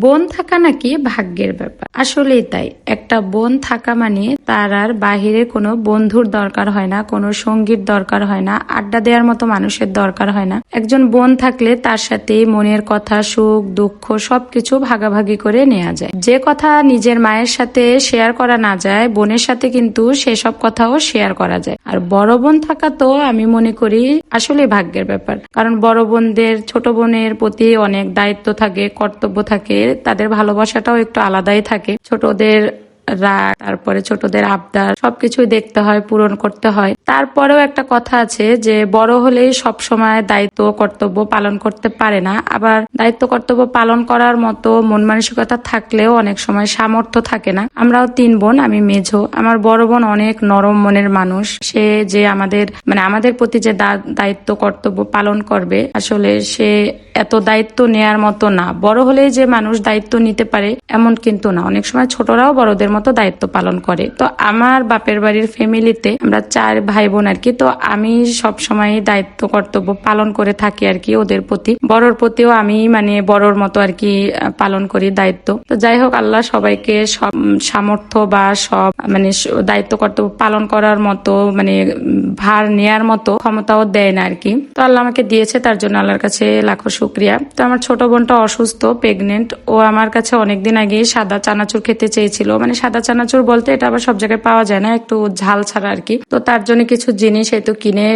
বোন থাকা নাকি ভাগ্যের ব্যাপার। আসলেই তাই, একটা বোন থাকা মানে তার আর বাহিরে কোনো বন্ধুর দরকার হয় না, কোনো সঙ্গীর দরকার হয় না, আড্ডা দেওয়ার মতো মানুষের দরকার হয় না। একজন বোন থাকলে তার সাথে মনের কথা, সুখ দুঃখ সবকিছু ভাগাভাগি করে নেওয়া যায়। যে কথা নিজের মায়ের সাথে শেয়ার করা না যায়, বোনের সাথে কিন্তু সেসব কথাও শেয়ার করা যায়। আর বড় বোন থাকা তো আমি মনে করি আসলে ভাগ্যের ব্যাপার। কারণ বড় বোনদের ছোট বোনের প্রতি অনেক দায়িত্ব থাকে, কর্তব্য থাকে, তাদের ভালোবাসাটাও একটু আলাদাই থাকে। ছোটদের রাগ, তারপরে ছোটদের আবদার সবকিছুই দেখতে হয়, পূরণ করতে হয়। তারপরেও একটা কথা আছে যে বড় হলেই সব সময় দায়িত্ব কর্তব্য পালন করতে পারে না, আবার দায়িত্ব কর্তব্য পালন করার মতো মন মানসিকতা থাকলেও অনেক সময় সামর্থ্য থাকে না। আমরাও 3 বোন, আমি মেঝো। আমার বড় বোন অনেক নরম মনের মানুষ। সে যে আমাদের প্রতি যে দায়িত্ব কর্তব্য পালন করবে, আসলে সে এত দায়িত্ব নেয়ার মতো না। বড় হলেই যে মানুষ দায়িত্ব নিতে পারে এমন কিন্তু না, অনেক সময় ছোটরাও বড়দের মতো দায়িত্ব পালন করে। তো আমার বাপের বাড়ির ফ্যামিলিতে আমরা 4 ভাই বোন আর কি। তো আমি সব সময় দায়িত্ব কর্তব্য পালন করে থাকি আর কি ওদের প্রতি। বড়র প্রতিও আমি বড়র মতো আর কি পালন করি দায়িত্ব। তো যাই হোক, আল্লাহ সবাইকে সব সামর্থ্য বা সব দায়িত্ব কর্তব্য পালন করার মতো ভার নেয়ার মতো ক্ষমতাও দেয় না আর কি। তো আল্লাহ আমাকে দিয়েছে, তার জন্য আল্লাহর কাছে লাখো শুক্রিয়া। তো আমার ছোট বোনটা অসুস্থ, প্রেগনেন্ট। ও আমার কাছে অনেকদিন আগে সাদা চানাচুর খেতে চেয়েছিল। সাদা চানাচুর বলতে এটা আবার সব জায়গায় পাওয়া যায় না, একটু ঝাল ছাড়া আর কি। তো তার জন্য কিছু জিনিস তো কিনে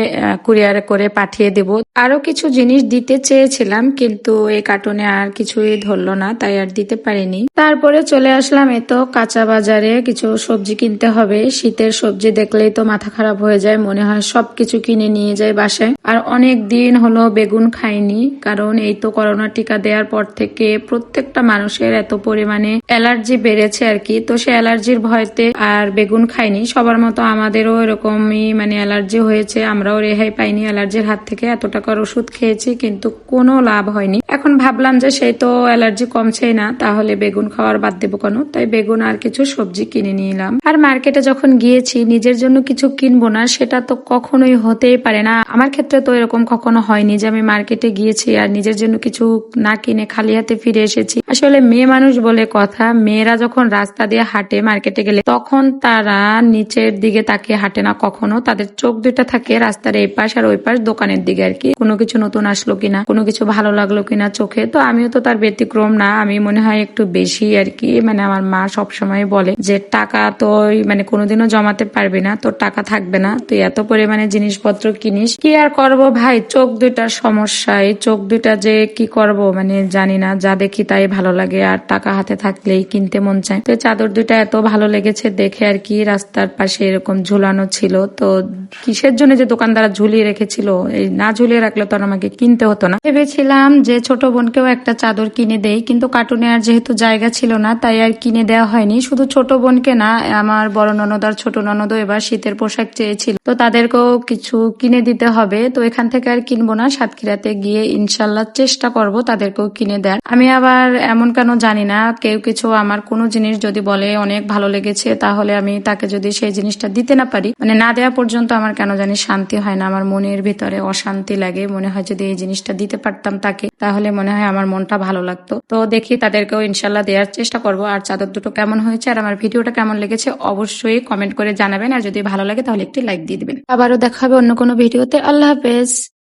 কুরিয়ারে করে পাঠিয়ে দেব। আরো কিছু জিনিস দিতে চেয়েছিলাম, কিন্তু এই কার্টুনে আর কিছুই ধরলো না, তাই আর দিতে পারিনি। তারপরে চলে আসলাম তো কাঁচা বাজারে, কিছু সবজি কিনতে হবে। শীতের সবজি দেখলেই তো মাথা খারাপ হয়ে যায়, মনে হয় সবকিছু কিনে নিয়ে যাই বাসায়। আর অনেক দিন হলো বেগুন খাইনি, কারণ এই তো করোনা টিকা দেওয়ার পর থেকে প্রত্যেকটা মানুষের এত পরিমাণে অ্যালার্জি বেড়েছে আর কি। তো সে অ্যালার্জির ভয়তে আর বেগুন খাইনি। সবার মতো আমাদেরও এরকমই অ্যালার্জি হয়েছে, আমরাও রেহাই পাইনি অ্যালার্জির হাত থেকে। এত টাকার ওষুধ খেয়েছি কিন্তু কোনো লাভ হয়নি। এখন ভাবলাম যে সেই তো অ্যালার্জি কমছেই না, তাহলে বেগুন খাওয়ার বাদ দেবো কেন। তাই বেগুন আর কিছু সবজি কিনে নিলাম। আর মার্কেটে যখন গিয়েছি নিজের জন্য কিছু কিনবো না, সেটা তো কখনোই হতেই পারে না। আমার ক্ষেত্রে তো এরকম কখনো হয়নি যে আমি মার্কেটে গিয়েছি আর নিজের জন্য কিছু না কিনে খালি হাতে ফিরে এসেছি। আসলে মেয়ে মানুষ বলে কথা, মেয়েরা যখন রাস্তা দিয়ে হাঁটে মার্কেটে গেলে, তখন তারা নিচের দিকে তাকিয়ে হাঁটে না কখনো। তাদের চোখ দুটা থাকে রাস্তার এই পাশ আর ওই পাশ, দোকানের দিকে আর কি। কোনো কিছু নতুন আসলো কিনা, কোনো কিছু ভালো লাগলো কিনা চোখে। তো আমিও তো তার ব্যতিক্রম না, আমি মনে হয় একটু বেশি আর কি। আমার মা সবসময় বলে যে টাকা তো কোনোদিনও জমাতে পারবি না, তোর টাকা থাকবে না, তুই এত পরিমাণে জিনিসপত্র কিনিস। কি আর করব ভাই, চোখ দুইটার সমস্যা। এই চোখ দুইটা যে কি করব জানি না, যা দেখি তাই ভালো লাগে, আর টাকা হাতে থাকলেই কিনতে মন চায়। তো চাদর দুইটা এত ভালো লেগেছে দেখে আর কি, রাস্তার পাশে এরকম ঝুলানো ছিল। তো কিসের জন্য যে দোকানদার ঝুলিয়ে রেখেছিল, এই না ঝুলিয়ে রাখলে তো আমাকে কিনতে হতো না। ভেবেছিলাম যে ছোট বোনকেও একটা চাদর কিনে দেই, কিন্তু কার্টুনে আর যেহেতু জায়গা ছিল না, তাই আর কিনে দেওয়া হয়নি। শুধু ছোট বোনকে না, আমার বড় ননদ আর ছোট ননদও এবার শীতের পোশাক চেয়েছিল, তো তাদেরকেও কিছু কিনে দিতে হবে। তো এখান থেকে আর কিনবো না, সাতক্ষীরাতে গিয়ে ইনশাল্লাহ চেষ্টা করব তাদেরকেও কিনে দেয়ার। আমি আবার এমন কেন জানি না, কেউ কিছু আমার কোনো জিনিস যদি বলে অনেক ভালো লেগেছে, তাহলে আমি তাকে যদি সেই জিনিসটা দিতে না পারি, না দেওয়া পর্যন্ত আমার কেন জানি শান্তি হয় না। আমার মনের ভিতরে অশান্তি লাগে, মনে হয় যদি এই জিনিসটা দিতে পারতাম তাকে, তাহলে মনে হয় আমার মনটা ভালো লাগতো। তো দেখি তাদেরকেও ইনশাল্লাহ দেওয়ার চেষ্টা করব। আর চাদর দুটো কেমন হয়েছে আর আমার ভিডিওটা কেমন লেগেছে অবশ্যই কমেন্ট করে জানাবেন, আর যদি ভালো লাগে তাহলে একটি লাইক দিয়ে দিবেন। আবারও দেখা হবে অন্য কোনো ভিডিওতে। আল্লাহ হাফেজ।